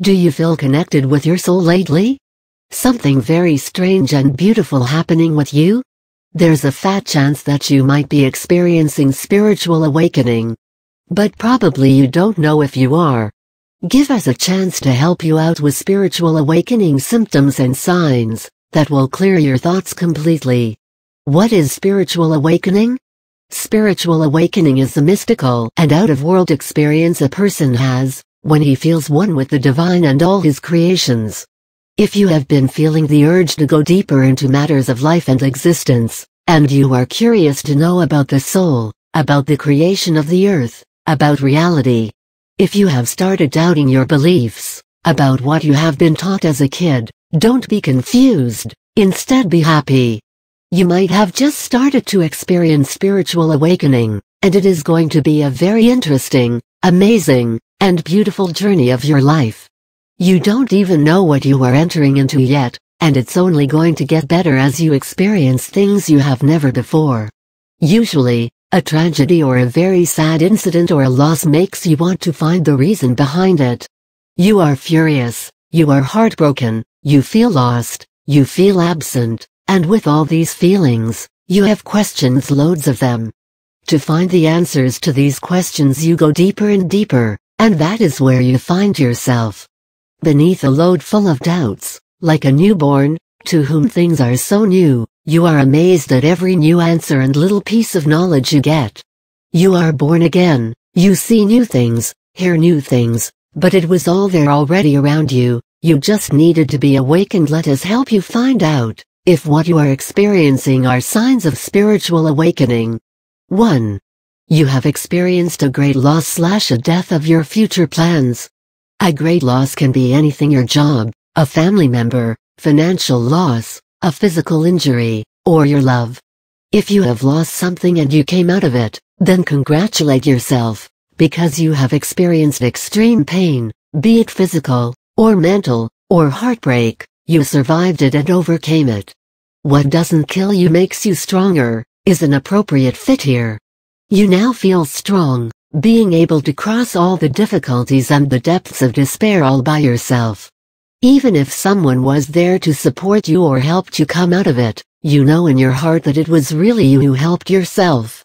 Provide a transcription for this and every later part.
Do you feel connected with your soul lately? Something very strange and beautiful happening with you? There's a fat chance that you might be experiencing spiritual awakening. But probably you don't know if you are. Give us a chance to help you out with spiritual awakening symptoms and signs that will clear your thoughts completely. What is spiritual awakening? Spiritual awakening is the mystical and out-of-world experience a person has when he feels one with the divine and all his creations. If you have been feeling the urge to go deeper into matters of life and existence, and you are curious to know about the soul, about the creation of the earth, about reality. If you have started doubting your beliefs about what you have been taught as a kid, don't be confused, instead be happy. You might have just started to experience spiritual awakening, and it is going to be a very interesting, amazing, and beautiful journey of your life. You don't even know what you are entering into yet, and it's only going to get better as you experience things you have never before. Usually, a tragedy or a very sad incident or a loss makes you want to find the reason behind it. You are furious, you are heartbroken, you feel lost, you feel absent, and with all these feelings, you have questions, loads of them. To find the answers to these questions you go deeper and deeper, and that is where you find yourself. Beneath a load full of doubts, like a newborn, to whom things are so new, you are amazed at every new answer and little piece of knowledge you get. You are born again, you see new things, hear new things, but it was all there already around you, you just needed to be awakened. Let us help you find out if what you are experiencing are signs of spiritual awakening. 1. You have experienced a great loss / a death of your future plans. A great loss can be anything: your job, a family member, financial loss, a physical injury, or your love. If you have lost something and you came out of it, then congratulate yourself, because you have experienced extreme pain, be it physical, or mental, or heartbreak. You survived it and overcame it. What doesn't kill you makes you stronger, is an appropriate fit here. You now feel strong, being able to cross all the difficulties and the depths of despair all by yourself. Even if someone was there to support you or helped you come out of it, you know in your heart that it was really you who helped yourself.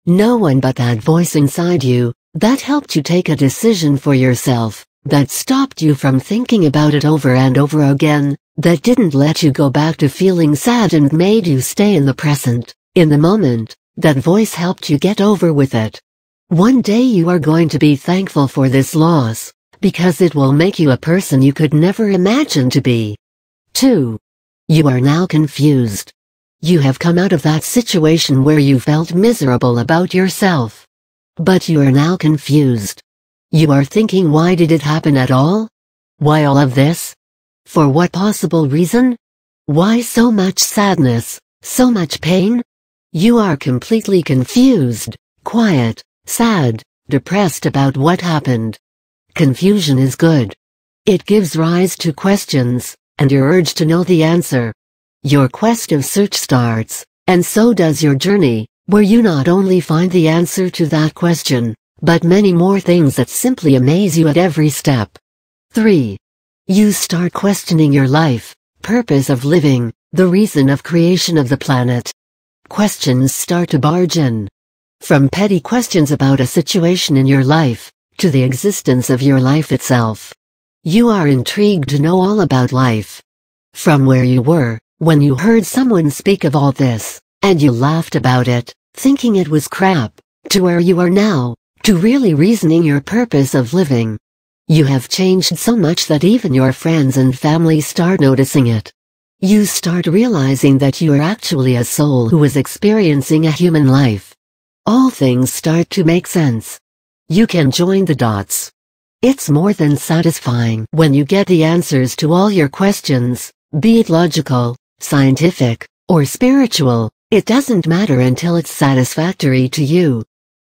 No one but that voice inside you, that helped you take a decision for yourself, that stopped you from thinking about it over and over again, that didn't let you go back to feeling sad and made you stay in the present, in the moment. That voice helped you get over with it. One day you are going to be thankful for this loss, because it will make you a person you could never imagine to be. 2. You are now confused. You have come out of that situation where you felt miserable about yourself. But you are now confused. You are thinking, why did it happen at all? Why all of this? For what possible reason? Why so much sadness, so much pain? You are completely confused, quiet, sad, depressed about what happened. Confusion is good. It gives rise to questions, and your urge to know the answer. Your quest of search starts, and so does your journey, where you not only find the answer to that question, but many more things that simply amaze you at every step. 3. You start questioning your life, purpose of living, the reason of creation of the planet. Questions start to barge in. From petty questions about a situation in your life, to the existence of your life itself. You are intrigued to know all about life. From where you were, when you heard someone speak of all this, and you laughed about it, thinking it was crap, to where you are now, to really reasoning your purpose of living. You have changed so much that even your friends and family start noticing it. You start realizing that you are actually a soul who is experiencing a human life. All things start to make sense. You can join the dots. It's more than satisfying when you get the answers to all your questions, be it logical, scientific, or spiritual. It doesn't matter until it's satisfactory to you.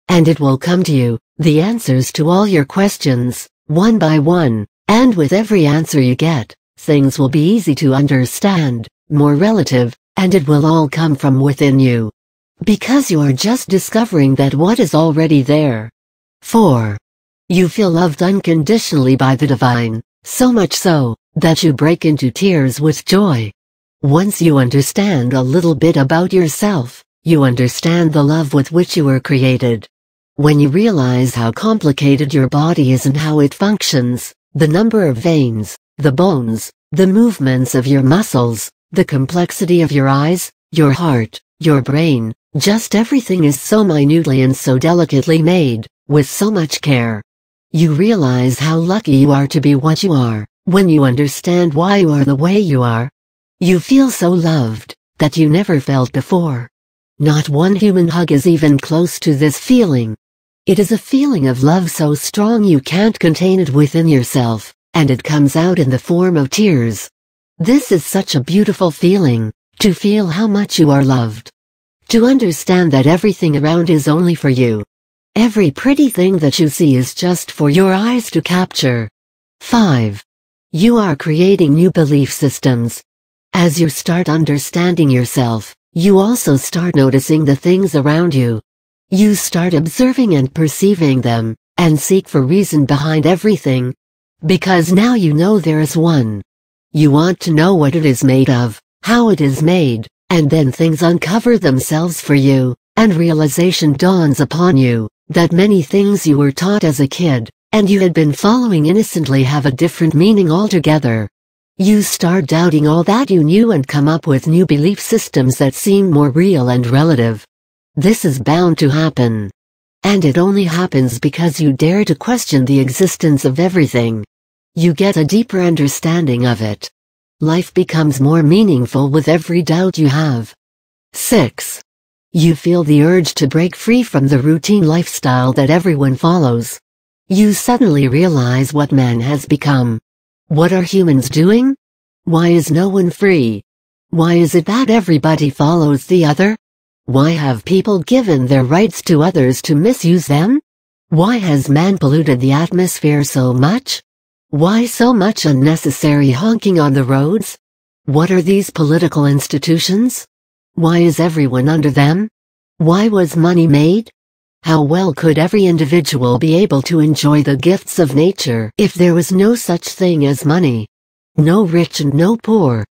And it will come to you, the answers to all your questions, one by one, and with every answer you get, things will be easy to understand, more relative, and it will all come from within you. Because you are just discovering that what is already there. 4. You feel loved unconditionally by the divine. So much so, that you break into tears with joy. Once you understand a little bit about yourself, you understand the love with which you were created. When you realize how complicated your body is and how it functions, the number of veins, the bones, the movements of your muscles, the complexity of your eyes, your heart, your brain, just everything is so minutely and so delicately made, with so much care. You realize how lucky you are to be what you are, when you understand why you are the way you are. You feel so loved, that you never felt before. Not one human hug is even close to this feeling. It is a feeling of love so strong you can't contain it within yourself, and it comes out in the form of tears. This is such a beautiful feeling, to feel how much you are loved. To understand that everything around is only for you. Every pretty thing that you see is just for your eyes to capture. 5. You are creating new belief systems. As you start understanding yourself, you also start noticing the things around you. You start observing and perceiving them, and seek for reason behind everything. Because now you know there is one. You want to know what it is made of, how it is made, and then things uncover themselves for you, and realization dawns upon you, that many things you were taught as a kid, and you had been following innocently have a different meaning altogether. You start doubting all that you knew and come up with new belief systems that seem more real and relative. This is bound to happen. And it only happens because you dare to question the existence of everything. You get a deeper understanding of it. Life becomes more meaningful with every doubt you have. 6. You feel the urge to break free from the routine lifestyle that everyone follows. You suddenly realize what man has become. What are humans doing? Why is no one free? Why is it that everybody follows the other? Why have people given their rights to others to misuse them? Why has man polluted the atmosphere so much? Why so much unnecessary honking on the roads? What are these political institutions? Why is everyone under them? Why was money made? How well could every individual be able to enjoy the gifts of nature if there was no such thing as money? No rich and no poor.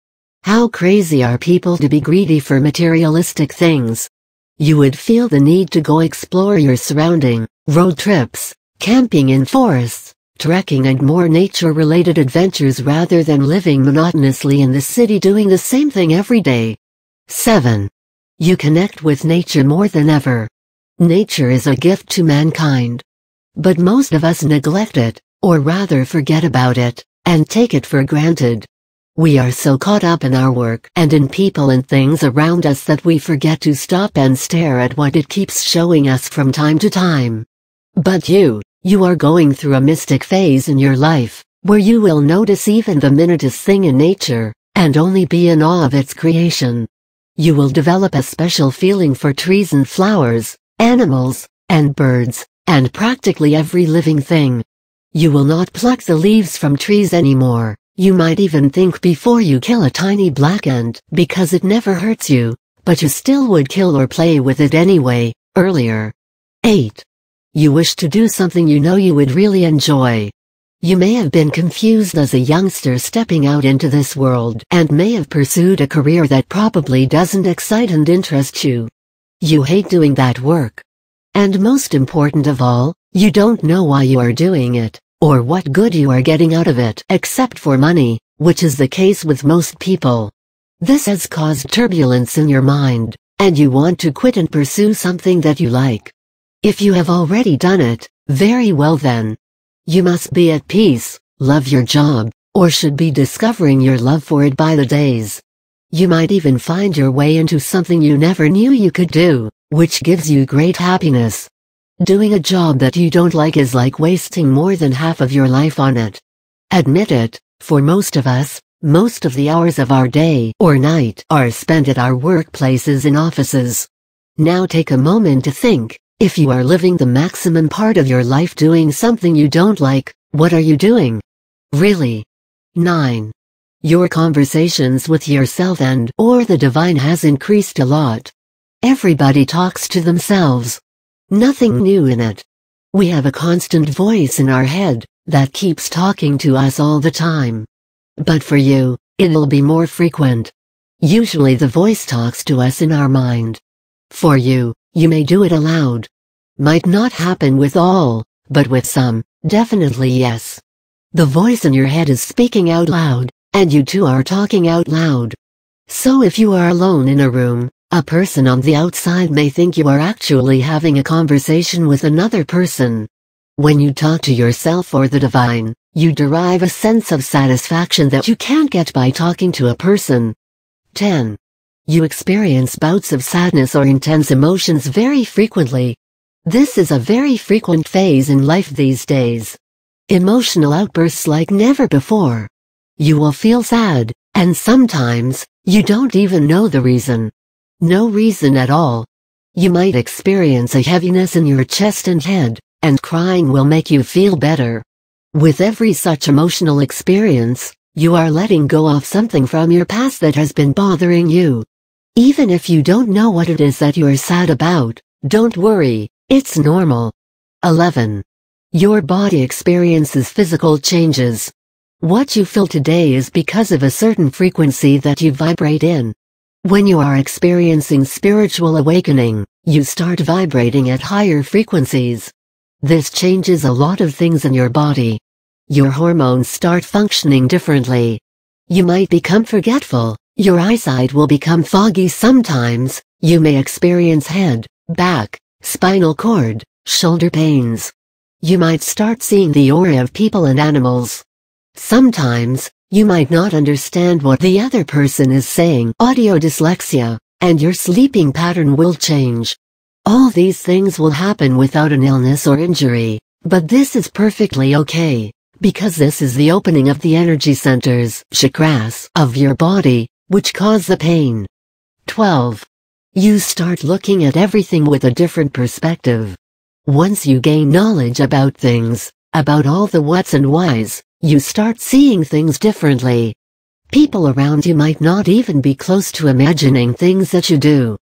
How crazy are people to be greedy for materialistic things? You would feel the need to go explore your surrounding, road trips, camping in forests, trekking and more nature-related adventures rather than living monotonously in the city doing the same thing every day. 7. You connect with nature more than ever. Nature is a gift to mankind. But most of us neglect it, or rather forget about it, and take it for granted. We are so caught up in our work and in people and things around us that we forget to stop and stare at what it keeps showing us from time to time. But you are going through a mystic phase in your life, where you will notice even the minutest thing in nature, and only be in awe of its creation. You will develop a special feeling for trees and flowers, animals, and birds, and practically every living thing. You will not pluck the leaves from trees anymore. You might even think before you kill a tiny black ant, because it never hurts you, but you still would kill or play with it anyway, earlier. 8. You wish to do something you know you would really enjoy. You may have been confused as a youngster stepping out into this world and may have pursued a career that probably doesn't excite and interest you. You hate doing that work. And most important of all, you don't know why you are doing it, or what good you are getting out of it except for money, which is the case with most people. This has caused turbulence in your mind, and you want to quit and pursue something that you like. If you have already done it, very well then. You must be at peace, love your job, or should be discovering your love for it by the days. You might even find your way into something you never knew you could do, which gives you great happiness. Doing a job that you don't like is like wasting more than half of your life on it. Admit it, for most of us, most of the hours of our day or night are spent at our workplaces and offices. Now take a moment to think, if you are living the maximum part of your life doing something you don't like, what are you doing? Really? 9. Your conversations with yourself and/or the divine has increased a lot. Everybody talks to themselves. Nothing new in it. We have a constant voice in our head, that keeps talking to us all the time. But for you, it'll be more frequent. Usually the voice talks to us in our mind. For you, you may do it aloud. Might not happen with all, but with some, definitely yes. The voice in your head is speaking out loud, and you too are talking out loud. So if you are alone in a room, a person on the outside may think you are actually having a conversation with another person. When you talk to yourself or the divine, you derive a sense of satisfaction that you can't get by talking to a person. 10. You experience bouts of sadness or intense emotions very frequently. This is a very frequent phase in life these days. Emotional outbursts like never before. You will feel sad, and sometimes, you don't even know the reason. No reason at all. You might experience a heaviness in your chest and head, and crying will make you feel better. With every such emotional experience, you are letting go of something from your past that has been bothering you. Even if you don't know what it is that you're sad about, don't worry, it's normal. 11. Your body experiences physical changes. What you feel today is because of a certain frequency that you vibrate in. When you are experiencing spiritual awakening, you start vibrating at higher frequencies. This changes a lot of things in your body. Your hormones start functioning differently. You might become forgetful, your eyesight will become foggy sometimes, you may experience head, back, spinal cord, shoulder pains. You might start seeing the aura of people and animals. Sometimes, you might not understand what the other person is saying, audio dyslexia, and your sleeping pattern will change. All these things will happen without an illness or injury, but this is perfectly okay, because this is the opening of the energy centers, chakras, of your body, which cause the pain. 12. You start looking at everything with a different perspective. Once you gain knowledge about things, about all the whats and whys, you start seeing things differently. People around you might not even be close to imagining things that you do.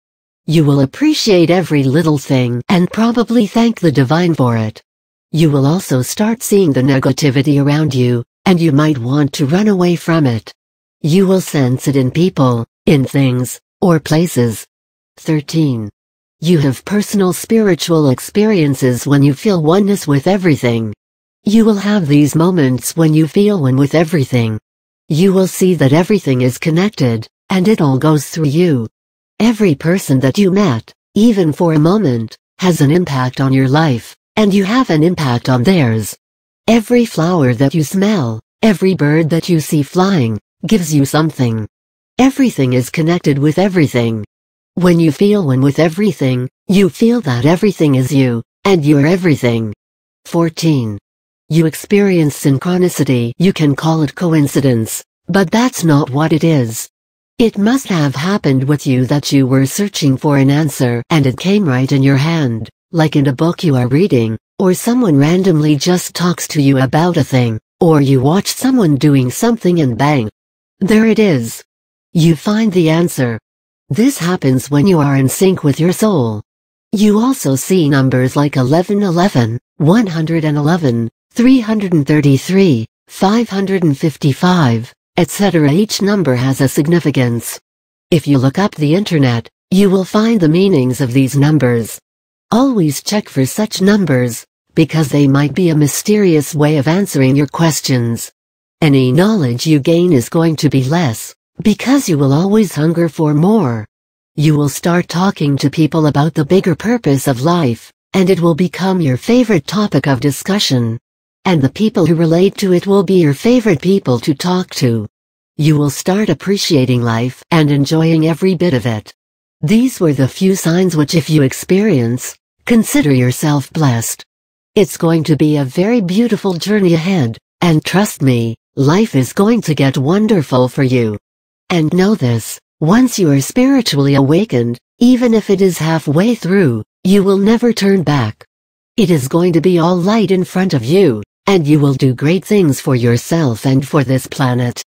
You will appreciate every little thing and probably thank the divine for it. You will also start seeing the negativity around you, and you might want to run away from it. You will sense it in people, in things, or places. 13. You have personal spiritual experiences when you feel oneness with everything. You will have these moments when you feel one with everything. You will see that everything is connected, and it all goes through you. Every person that you met, even for a moment, has an impact on your life, and you have an impact on theirs. Every flower that you smell, every bird that you see flying, gives you something. Everything is connected with everything. When you feel one with everything, you feel that everything is you, and you're everything. 14. You experience synchronicity. You can call it coincidence, but that's not what it is. It must have happened with you that you were searching for an answer and it came right in your hand, like in a book you are reading, or someone randomly just talks to you about a thing, or you watch someone doing something and bang. There it is. You find the answer. This happens when you are in sync with your soul. You also see numbers like 1111, 111, 333, 555, etc. Each number has a significance. If you look up the internet, you will find the meanings of these numbers. Always check for such numbers, because they might be a mysterious way of answering your questions. Any knowledge you gain is going to be less, because you will always hunger for more. You will start talking to people about the bigger purpose of life, and it will become your favorite topic of discussion. And the people who relate to it will be your favorite people to talk to. You will start appreciating life and enjoying every bit of it. These were the few signs which, if you experience, consider yourself blessed. It's going to be a very beautiful journey ahead, and trust me, life is going to get wonderful for you. And know this, once you are spiritually awakened, even if it is halfway through, you will never turn back. It is going to be all light in front of you, and you will do great things for yourself and for this planet.